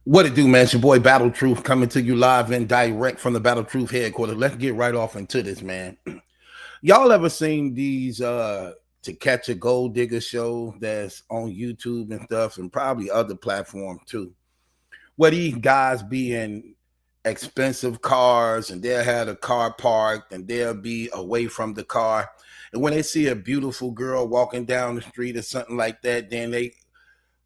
What it do, man? It's your boy Battle Truth coming to you live and direct from the Battle Truth headquarters. Let's get right off into this, man. Y'all ever seen these To Catch a Gold Digger show that's on YouTube and stuff, and probably other platforms too, where these guys be in expensive cars and they'll have a car parked and they'll be away from the car. And when they see a beautiful girl walking down the street or something like that, then they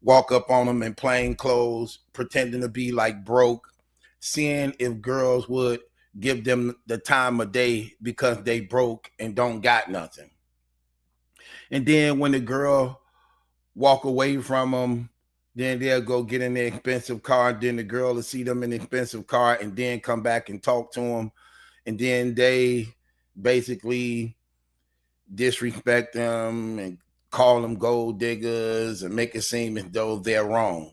walk up on them in plain clothes, pretending to be like broke, seeing if girls would give them the time of day because they broke and don't got nothing. And then when the girl walk away from them, then they'll go get in their expensive car. Then the girl will see them in the expensive car and then come back and talk to them. And then they basically disrespect them and call them gold diggers and make it seem as though they're wrong.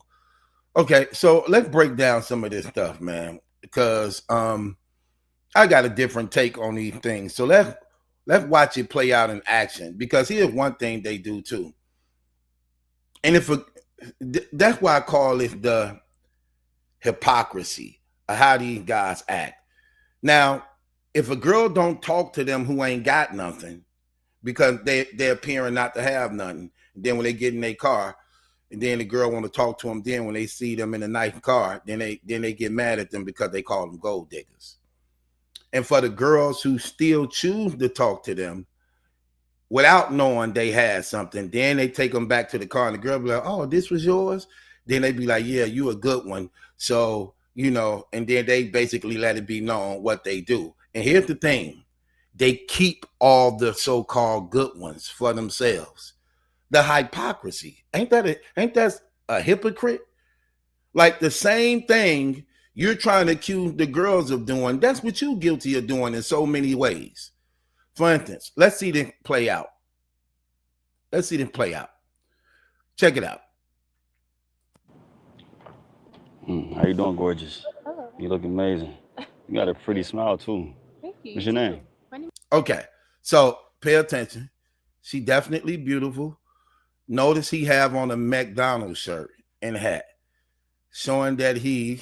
Okay, so let's break down some of this stuff, man, because I got a different take on these things. So let's watch it play out in action, because here's one thing they do too. And that's why I call it the hypocrisy of how these guys act. Now, if a girl don't talk to them who ain't got nothing, because they're appearing not to have nothing, and then when they get in their car, and then the girl want to talk to them, then when they see them in a nice car, then they get mad at them because they call them gold diggers. And for the girls who still choose to talk to them without knowing they had something, then they take them back to the car, and the girl be like, "Oh, this was yours?" Then they be like, "Yeah, you a good one." So, and then they basically let it be known what they do. And here's the thing. They keep all the so-called good ones for themselves. The hypocrisy. Ain't that a hypocrite? Like the same thing you're trying to accuse the girls of doing, that's what you're guilty of doing in so many ways. For instance, let's see them play out. Check it out. How you doing, gorgeous? Hello. You look amazing. You got a pretty smile too. Thank you. What's your name? Okay, so pay attention. She definitely beautiful. Notice he have on a McDonald's shirt and hat, showing that he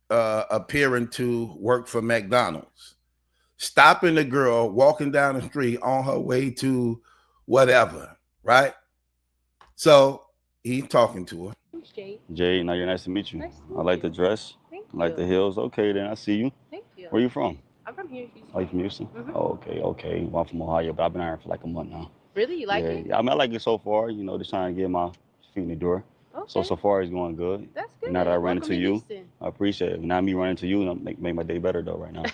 appearing to work for McDonald's. Stopping the girl walking down the street on her way to whatever, right? So he's talking to her. Thanks, Jade. Jay, now you're nice to meet you. Nice to I meet like you. the dress. Thank I like you. the heels. Okay, then I see you. Thank you. Where you from? I'm from here, Houston. Oh, you from Houston? Mhm. Oh, okay. Well, I'm from Ohio, but I've been here for like a month now. Really? You like yeah, it? yeah. I mean, I like it so far. Just trying to get my feet in the door. Okay. So far it's going good. That's good. Now that I ran Welcome into to you, Houston. I appreciate it. Now me running into you, make my day better though right now.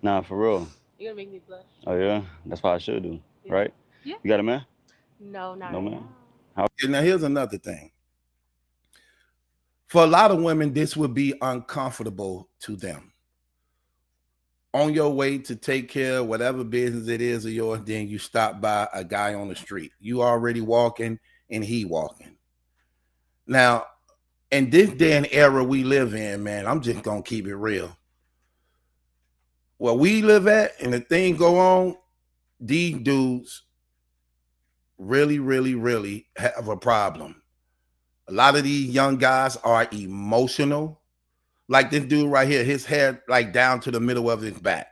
Nah, for real. You're gonna make me blush. Oh yeah, that's what I should do, Yeah. right? Yeah. You got a man? No, not No right man. now. Now here's another thing. For a lot of women, this would be uncomfortable to them. On your way to take care of whatever business it is of yours, then you stop by a guy on the street. You already walking and he walking. Now, in this day and era we live in, man, I'm just gonna keep it real. Where we live at and the thing go on, these dudes really, really, really have a problem. A lot of these young guys are emotional. Like this dude right here, his hair like down to the middle of his back.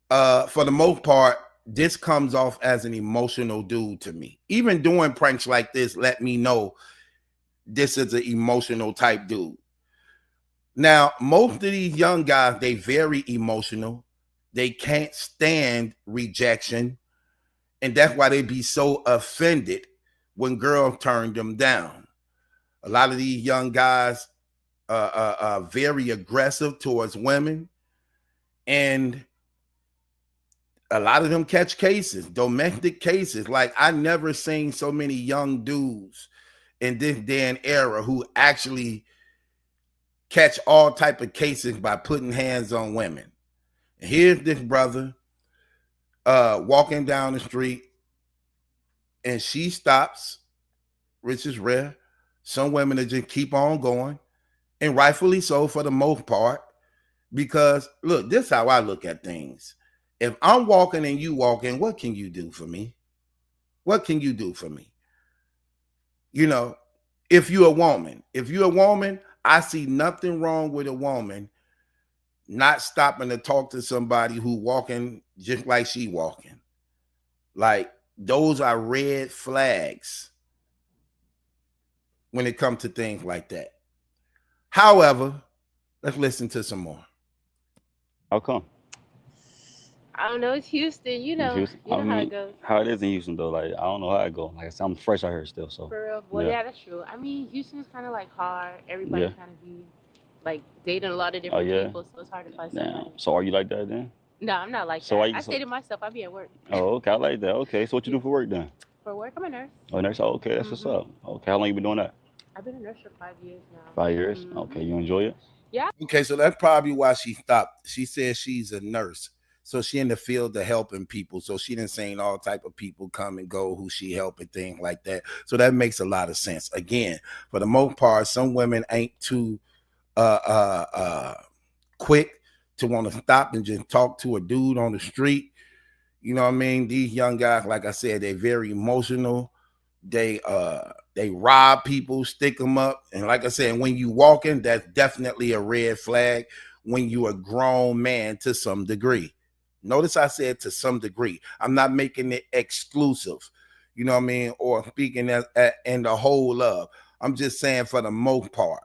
For the most part, this comes off as an emotional dude to me. Even doing pranks like this let me know this is an emotional type dude. Now, most of these young guys, they very emotional. They can't stand rejection. And that's why they be so offended when girls turn them down. A lot of these young guys are very aggressive towards women. And a lot of them catch cases, domestic cases. Like I never seen so many young dudes in this day and era who actually catch all type of cases by putting hands on women. And here's this brother walking down the street, and she stops, which is rare. Some women that just keep on going, and rightfully so for the most part, because look, this is how I look at things. If I'm walking and you walking, what can you do for me? What can you do for me? If you're a woman, I see nothing wrong with a woman not stopping to talk to somebody who walking just like she walking. Like, those are red flags when it comes to things like that. However, let's listen to some more. How come? I don't know. It's Houston. You In know. Houston? You I know how it mean, goes. how it is in Houston though? Like I don't know how it go. Like I said, I'm fresh out here still, so For real. Well, yeah, yeah, that's true. I mean, Houston's kind of like hard. Everybody yeah. kind of be like dating a lot of Oh different yeah. people, so it's hard to find Damn. somebody. So are you like that then? No, I'm not like So why that. you I so? stay to myself. I be at work. Oh, okay. I like that. Okay. So what you Yeah. do for work then? For work, I'm a nurse. Oh, nurse. Oh, okay. That's what's Mhm. up. Okay. How long you been doing that? I've been a nurse for 5 years now. 5 years. Okay. Mhm. You enjoy it? Yeah. Okay, so that's probably why she stopped. She says she's a nurse. So she in the field of helping people. So she done seen all type of people come and go who she help and things like that. So that makes a lot of sense. Again, for the most part, some women ain't too uh uh uh quick to want to stop and just talk to a dude on the street. You know what I mean? These young guys, like I said, they're very emotional. They rob people, stick them up. And like I said, when you walking, that's definitely a red flag when you a grown man to some degree. Notice I said to some degree. I'm not making it exclusive, you know what I mean, or speaking in the whole of. I'm just saying for the most part.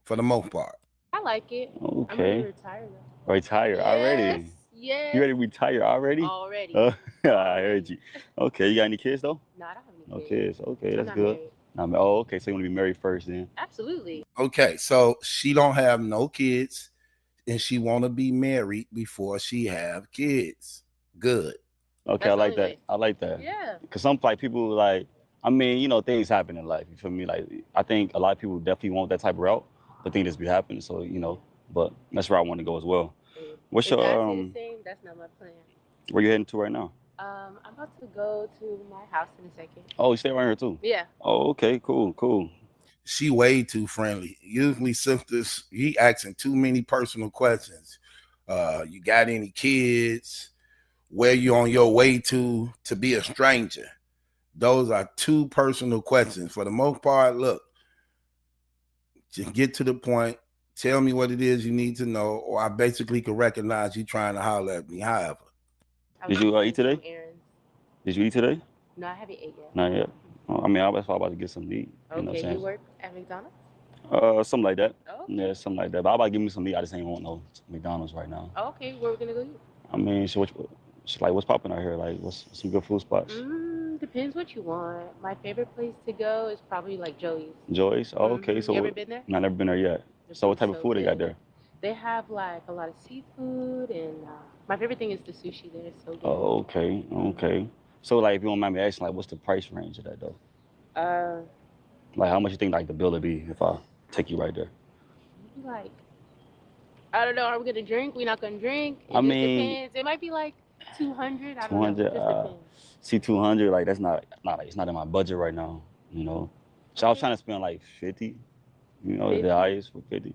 For the most part. I like it. I'm ready to Okay. retire though. Retire Yes. already? You Yes. ready to retire already? Already. I heard Already. you. Okay. You got any kids though? No, I don't have No any kids. kids. Okay. I'm That's not good. married. Oh, okay. So you want to be married first then? Absolutely. Okay, so she don't have no kids and she want to be married before she have kids. Good. Okay, I That's the like only that. way. I like that. Yeah. Cause some like people like, I mean, you know, things happen in life. You feel me? Like, I think a lot of people definitely want that type of route, but things just be happening. So you know, but that's where I want to go as well. What's If God your say the same, that's not my plan. where you heading to right now? I'm about to go to my house in a second. Oh, you stay right here too. Yeah. Oh, okay, cool, cool. She way too friendly. Usually sisters, he asking too many personal questions. You got any kids? Where you on your way to be a stranger? Those are two personal questions. For the most part, look, just get to the point. Tell me what it is you need to know, or I basically could recognize you trying to holler at me. However, I Did was you just eat doing today? some errands. Did you eat today? No, I haven't ate yet. Not yet. Oh, I mean, I was about to get something to eat. You know what Okay, I'm you saying? work at McDonald's? Something like that. Oh, Yeah, okay. something like that. But I about to give me some meat. I just ain't want no McDonald's right now. Oh, okay, where we gonna go eat? I mean, so like what's popping out here? Like, what's some good food spots? Depends what you want. My favorite place to go is probably like Joey's. Joy's. Oh, okay. You So ever been there? I never been there yet. The So what food's type of so food they got good. there? They have like a lot of seafood, and my favorite thing is the sushi there. It's so good. Oh, okay, okay. So like, if you don't mind me asking, like, what's the price range of that though? Uh, Like, how much you think like the bill would be if I take you right there? maybe like I don't know. Are we gonna drink? We not gonna drink? It I just mean, depends. It might be like 200. I don't know. 200. Just depends. See, 200. Like that's not like it's not in my budget right now. You know. So I was Okay. trying to spend like 50. You know, 50. the highest for 50.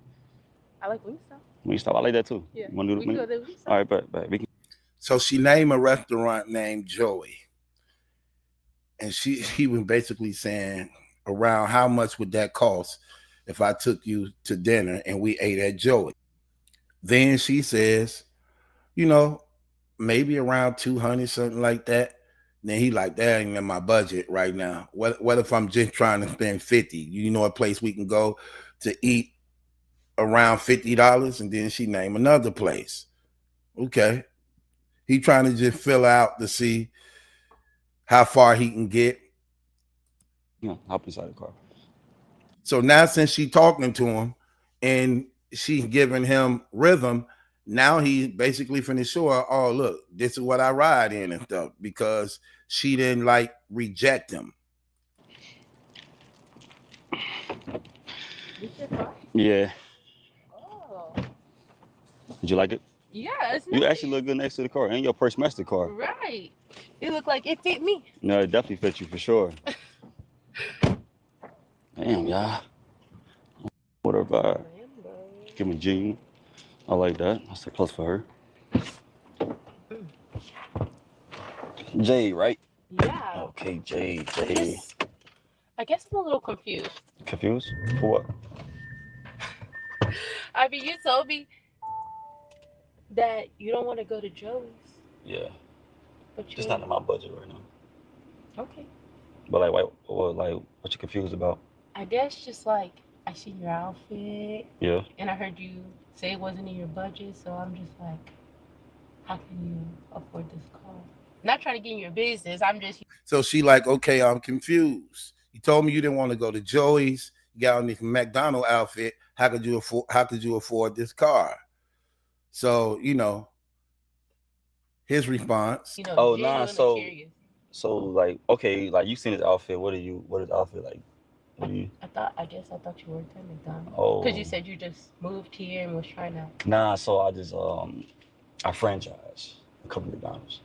I like Wingstop. When you stop, I like that too. Yeah. You want to do We the can go menu? to Wingstop. All right, but we can. so she named a restaurant named Joey, and he was basically saying around how much would that cost if I took you to dinner and we ate at Joey. Then she says, you know, maybe around 200, something like that. Then he like, that ain't in my budget right now. What if I'm just trying to spend 50? You know a place we can go to eat around $50? And then she named another place. Okay. He trying to just fill out to see how far he can get. Hop inside the car. So now since she talking to him and she's giving him rhythm, now he basically finna show her, oh, look, this is what I ride in and stuff, because she didn't like reject him. This your car? Yeah. Oh. Did you like it? Yeah, it's You nice. actually look good next to the car, and your purse matched the car. Right. It looked like it fit me. No, it definitely fits you for sure. Damn, y'all. What her vibe? Give me Jean. I like that. That's a plus for her. Jade, right? Yeah. Okay, Jade. I guess I'm a little confused. Confused? For what? I mean, you told me that you don't want to go to Joey's, Yeah, but just you. not in my budget right now. Okay. But like, what you confused about? I guess just like I seen your outfit Yeah. and I heard you say it wasn't in your budget, so I'm just like, how can you afford this car? Not trying to get in your business. I'm just. So she like, okay, I'm confused. You told me you didn't want to go to Joey's. You got on this McDonald outfit. How could you afford? How could you afford this car? So his response. Oh nah. Genuinely curious. So like, okay, like you seen his outfit. What is the outfit like? What do you? I guess I thought you worked at McDonald's. Because Oh you said you just moved here and was trying to. nah. So I just I franchise a couple of McDonald's.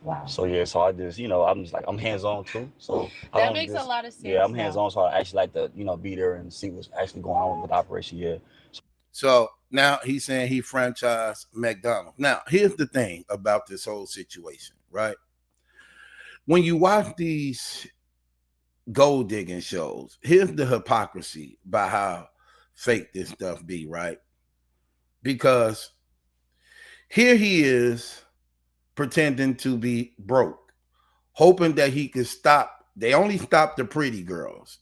Wow. So yeah, so I just I'm just like I'm hands on too. So I That don't makes a just lot of sense. yeah I'm hands on. So I actually like to be there and see what's actually going on with the operation. Yeah. So now he's saying he franchised McDonald's. Now here's the thing about this whole situation, right? When you watch these gold digging shows, here's the hypocrisy by how fake this stuff be, right? Because here he is pretending to be broke, hoping that he could stop. They only stop the pretty girls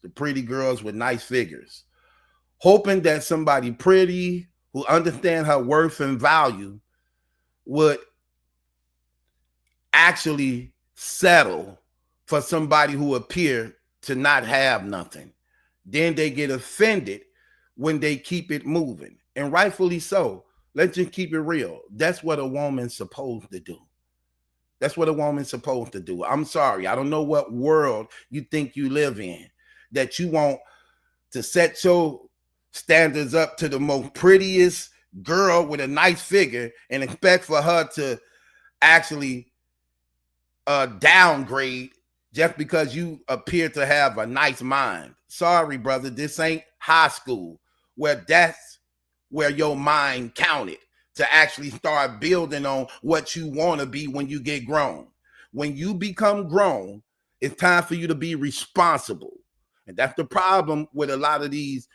with nice figures, hoping that somebody pretty who understand her worth and value would actually settle for somebody who appear to not have nothing. Then they get offended when they keep it moving, and rightfully so. Let's just keep it real. That's what a woman's supposed to do. That's what a woman's supposed to do. I'm sorry. I don't know what world you think you live in that you want to set your standards up to the most prettiest girl with a nice figure and expect for her to actually downgrade just because you appear to have a nice mind. Sorry, brother. This ain't high school where that's where your mind counted to actually start building on what you want to be when you get grown. When you become grown, it's time for you to be responsible. And that's the problem with a lot of these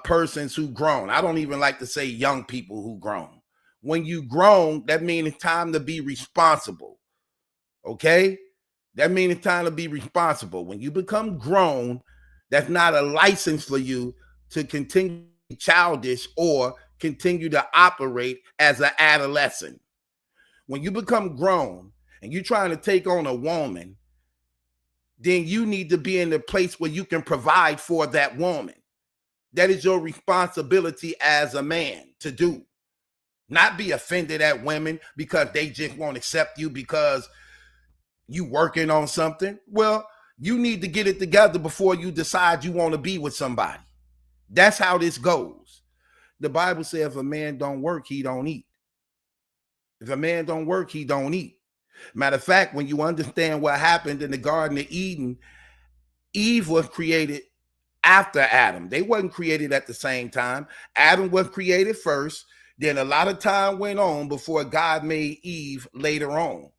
persons who grown. I don't even like to say young people who grown. When you grown, that means it's time to be responsible. Okay? That means it's time to be responsible. When you become grown, that's not a license for you to continue childish or continue to operate as an adolescent. When you become grown and you're trying to take on a woman, then you need to be in the place where you can provide for that woman. That is your responsibility as a man to do. Not be offended at women because they just won't accept you because you working on something. Well, you need to get it together before you decide you want to be with somebody. That's how this goes. The Bible says if a man don't work, he don't eat. If a man don't work, he don't eat. Matter of fact, when you understand what happened in the Garden of Eden, Eve was created after Adam. They wasn't created at the same time. Adam was created first. Then a lot of time went on before God made Eve later on,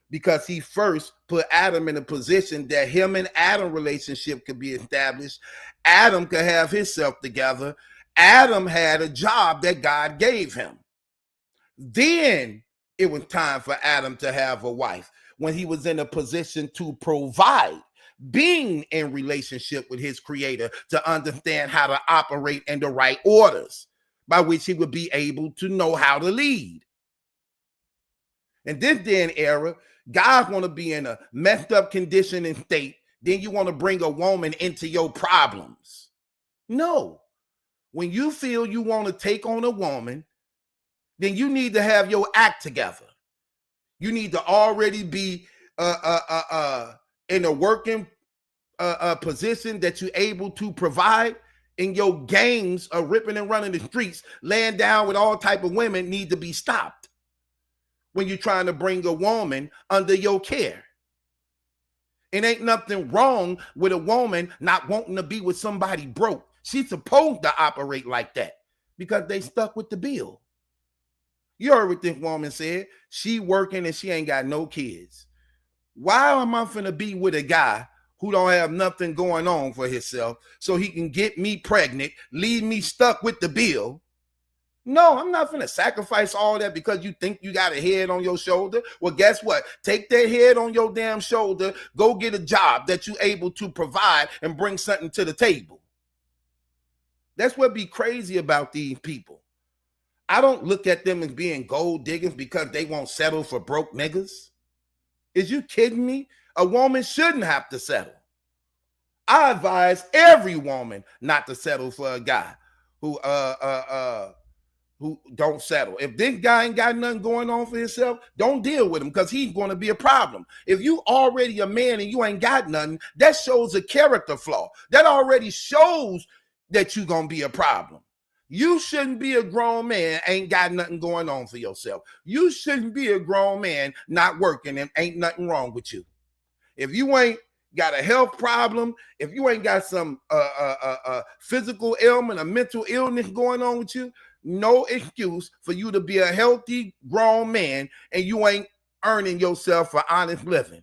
because he first put Adam in a position that him and Adam relationship could be established. Adam could have himself together. Adam had a job that God gave him. Then it was time for Adam to have a wife when he was in a position to provide, being in relationship with his creator to understand how to operate in the right orders by which he would be able to know how to lead. In this day and era, guys want to be in a messed up condition and state. Then you want to bring a woman into your problems. No. When you feel you want to take on a woman, then you need to have your act together. You need to already be in a working position that you're able to provide. In your games of ripping and running the streets, laying down with all type of women need to be stopped when you're trying to bring a woman under your care. It ain't nothing wrong with a woman not wanting to be with somebody broke. She's supposed to operate like that because they stuck with the bill. You heard what this woman said. She working and she ain't got no kids. Why am I finna be with a guy who don't have nothing going on for himself so he can get me pregnant, leave me stuck with the bill. No, I'm not gonna sacrifice all that because you think you got a head on your shoulder. Well, guess what? Take that head on your damn shoulder, go get a job that you're able to provide and bring something to the table. That's what be crazy about these people. I don't look at them as being gold diggers because they won't settle for broke niggas. Is you kidding me? A woman shouldn't have to settle. I advise every woman not to settle for a guy who don't settle. If this guy ain't got nothing going on for himself, don't deal with him because he's going to be a problem. If you already a man and you ain't got nothing, that shows a character flaw. That already shows that you're going to be a problem. You shouldn't be a grown man, ain't got nothing going on for yourself. You shouldn't be a grown man not working and ain't nothing wrong with you. If you ain't got a health problem, if you ain't got some physical ailment, a mental illness going on with you, no excuse for you to be a healthy grown man and you ain't earning yourself for honest living.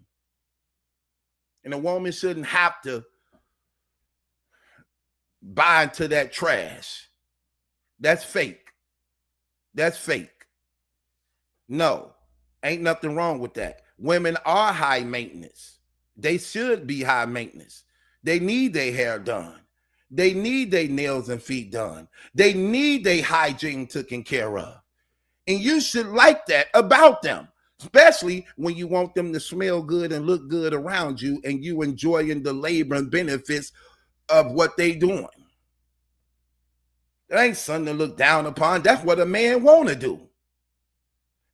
And a woman shouldn't have to buy into that trash. That's fake. That's fake. No, ain't nothing wrong with that. Women are high maintenance. They should be high maintenance. They need their hair done. They need their nails and feet done. They need their hygiene taken care of. And you should like that about them, especially when you want them to smell good and look good around you and you enjoying the labor and benefits of what they doing. That ain't something to look down upon. That's what a man want to do.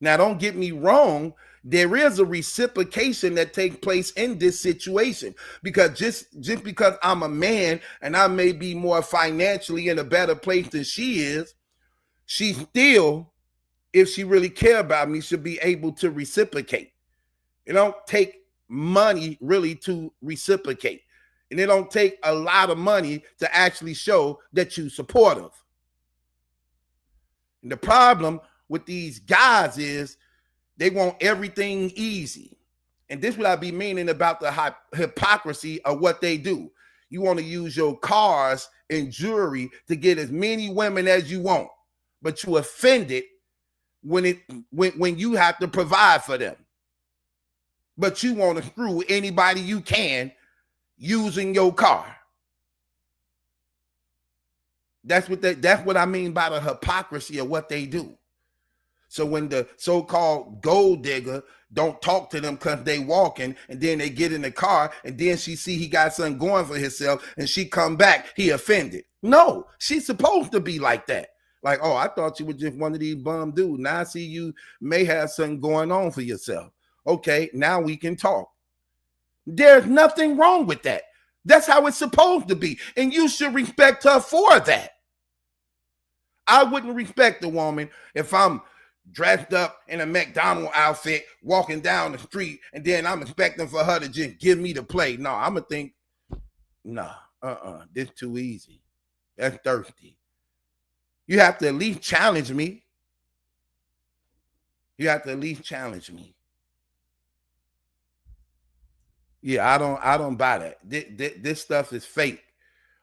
Now, don't get me wrong. There is a reciprocation that takes place in this situation because just because I'm a man and I may be more financially in a better place than she is, she still, if she really care about me, should be able to reciprocate. It don't take money really to reciprocate. And it don't take a lot of money to actually show that you're supportive. And the problem with these guys is they want everything easy. And this is what I be meaning about the hypocrisy of what they do. You want to use your cars and jewelry to get as many women as you want, but you offended when you have to provide for them. But you want to screw anybody you can using your car. That's what I mean by the hypocrisy of what they do. So when the so-called gold digger don't talk to them because they walking and then they get in the car and then she see he got something going for himself and she come back, he offended. No, she's supposed to be like that. Like, oh, I thought you were just one of these bum dudes. Now I see you may have something going on for yourself. Okay, now we can talk. There's nothing wrong with that. That's how it's supposed to be. And you should respect her for that. I wouldn't respect a woman if I'm dressed up in a McDonald's outfit, walking down the street, and then I'm expecting for her to just give me the plate. No, I'm going to think, nah, this too easy. That's thirsty. You have to at least challenge me. You have to at least challenge me. Yeah, I don't buy that. This stuff is fake.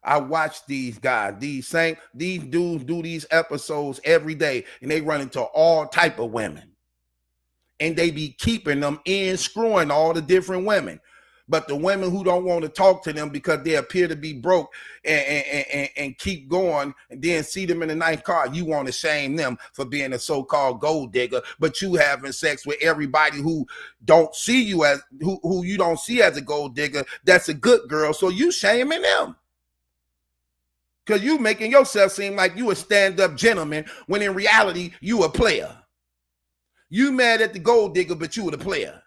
I watch these guys, these dudes do these episodes every day, and they run into all type of women. And they be keeping them in, screwing all the different women. But the women who don't want to talk to them because they appear to be broke and keep going and then see them in a nice car, you want to shame them for being a so-called gold digger, but you having sex with everybody who don't see you as who you don't see as a gold digger. That's a good girl. So you shaming them. Because you making yourself seem like you a stand-up gentleman when in reality you a player. You mad at the gold digger, but you were the player.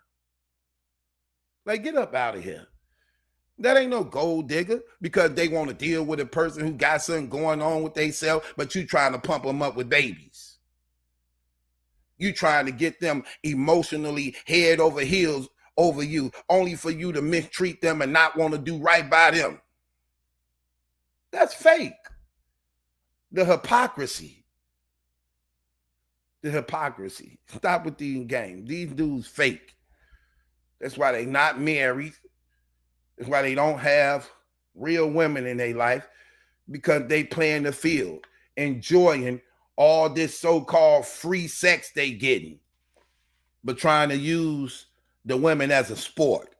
Like, get up out of here. That ain't no gold digger because they want to deal with a person who got something going on with themselves, but you trying to pump them up with babies. You trying to get them emotionally head over heels over you, only for you to mistreat them and not want to do right by them. That's fake. The hypocrisy. The hypocrisy. Stop with these games. These dudes fake. That's why they not married. That's why they don't have real women in their life, because they play in the field, enjoying all this so-called free sex they getting, but trying to use the women as a sport.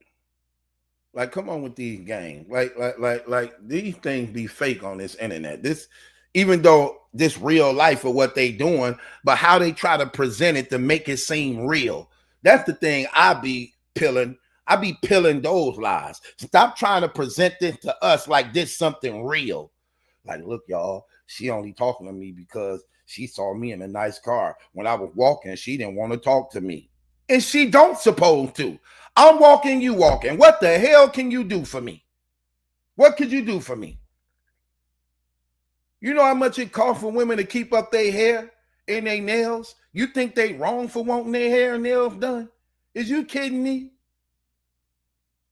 Like, come on with these games. Like these things be fake on this internet. This, even though this real life of what they doing, but how they try to present it to make it seem real. That's the thing I be peeling. I be peeling those lies. Stop trying to present this to us like this something real. Like, look, y'all, she only talking to me because she saw me in a nice car. When I was walking, she didn't want to talk to me. And she don't supposed to. I'm walking, you walking. What the hell can you do for me? What could you do for me? You know how much it costs for women to keep up their hair and their nails? You think they wrong for wanting their hair and nails done? Is you kidding me?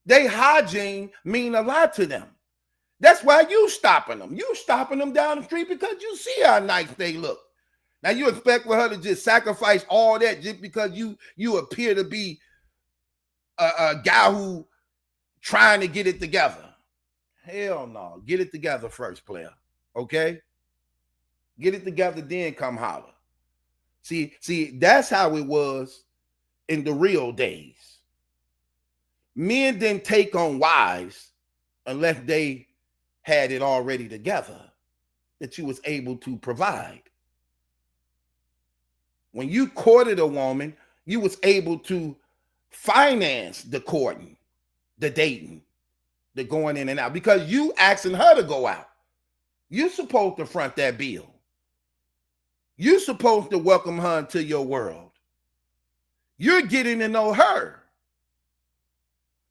They hygiene mean a lot to them. That's why you stopping them. You stopping them down the street because you see how nice they look. Now you expect for her to just sacrifice all that just because you appear to be a guy who trying to get it together. Hell no. Get it together first, player. Okay? Get it together, then come holler. See, that's how it was in the real days. Men didn't take on wives unless they had it already together that you was able to provide. When you courted a woman, you was able to finance the courting, the dating, the going in and out, because you asking her to go out. You supposed to front that bill. You supposed to welcome her into your world. You're getting to know her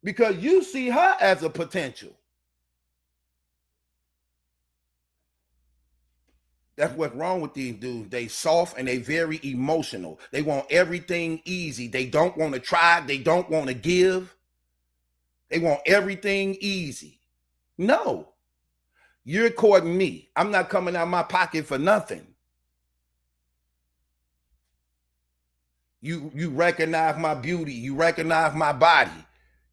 because you see her as a potential. That's what's wrong with these dudes. They soft and they very emotional. They want everything easy. They don't want to try. They don't want to give. They want everything easy. No. You're courting me. I'm not coming out of my pocket for nothing. You recognize my beauty. You recognize my body.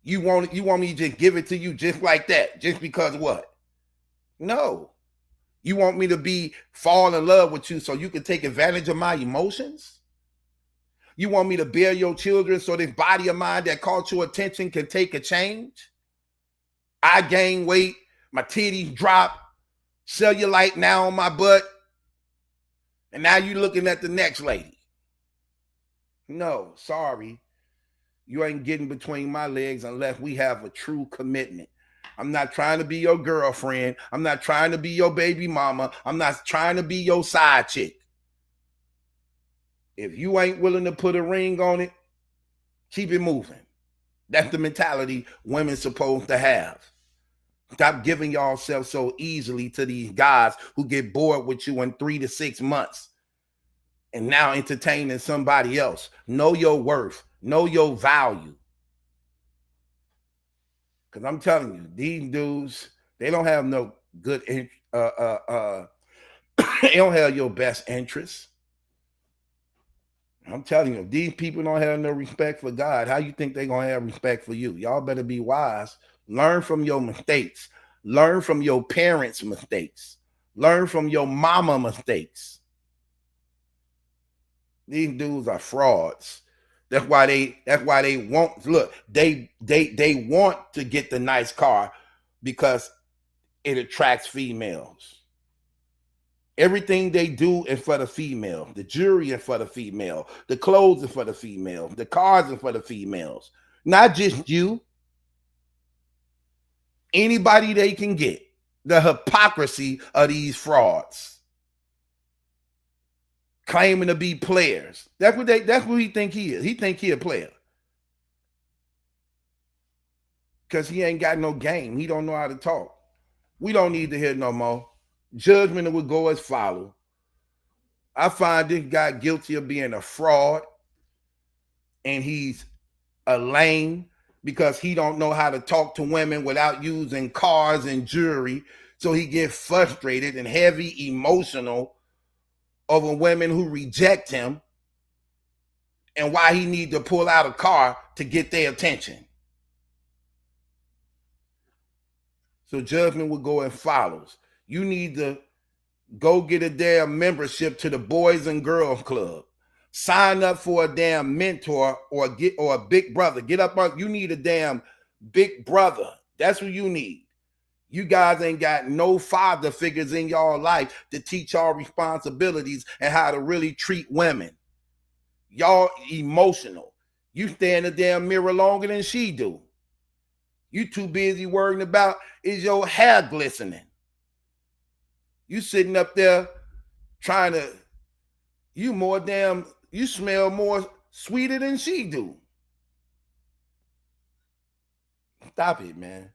You want me to just give it to you just like that, just because what? No. You want me to fall in love with you so you can take advantage of my emotions? You want me to bear your children so this body of mine that caught your attention can take a change? I gain weight, my titties drop, cellulite now on my butt, and now you looking at the next lady. No, sorry. You ain't getting between my legs unless we have a true commitment. I'm not trying to be your girlfriend. I'm not trying to be your baby mama. I'm not trying to be your side chick. If you ain't willing to put a ring on it, keep it moving. That's the mentality women supposed to have. Stop giving yourself so easily to these guys who get bored with you in 3 to 6 months and now entertaining somebody else. Know your worth. Know your value. Because I'm telling you, these dudes, they don't have no good, they don't have your best interests. I'm telling you, if these people don't have no respect for God, how you think they're going to have respect for you? Y'all better be wise. Learn from your mistakes. Learn from your parents' mistakes. Learn from your mama mistakes. These dudes are frauds. That's why they want, look, they want to get the nice car because it attracts females. Everything they do is for the female. The jewelry is for the female. The clothes are for the female. The cars are for the females. Not just you. Anybody they can get. The hypocrisy of these frauds. Claiming to be players. That's what he think he is. He think he a player. Because he ain't got no game. He don't know how to talk. We don't need to hear no more. Judgment would go as follow. I find this guy guilty of being a fraud. And he's a lame because he don't know how to talk to women without using cars and jewelry. So he gets frustrated and heavy emotional over women who reject him and why he need to pull out a car to get their attention. So judgment will go as follows. You need to go get a damn membership to the Boys and Girls Club. Sign up for a damn mentor or a big brother. Get up on, you need a damn big brother. That's what you need. You guys ain't got no father figures in y'all life to teach y'all responsibilities and how to really treat women. Y'all emotional. You stay in the damn mirror longer than she do. You too busy worrying about is your hair glistening. You sitting up there trying to, you smell more sweeter than she do. Stop it, man.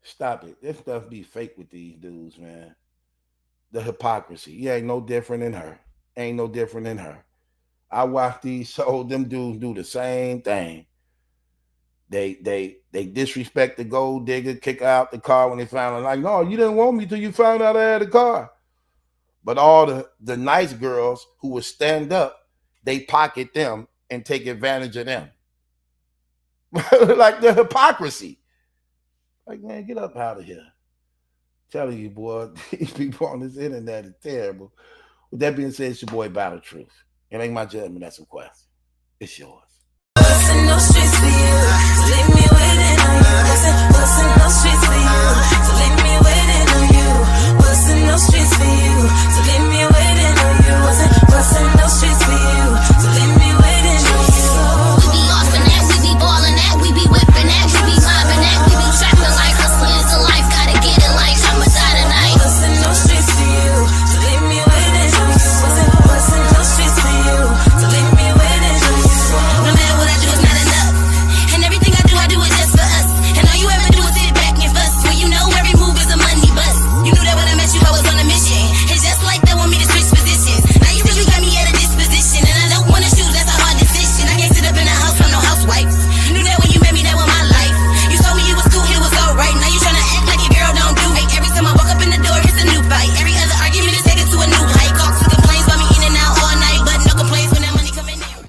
Stop it. This stuff be fake with these dudes, man. The hypocrisy. You ain't no different than her. Ain't no different than her. I watch these shows, them dudes do the same thing. They disrespect the gold digger, kick her out the car when they found her. Like, no, you didn't want me till you found out I had a car. But all the nice girls who would stand up, they pocket them and take advantage of them. Like the hypocrisy. Like, man, get up out of here. I'm telling you, boy, these people on this internet is terrible. With that being said, it's your boy Battle Truth. It ain't my judgment, that's a question. It's yours. No streets for you. Leave me waiting on you. Listen, no streets for you.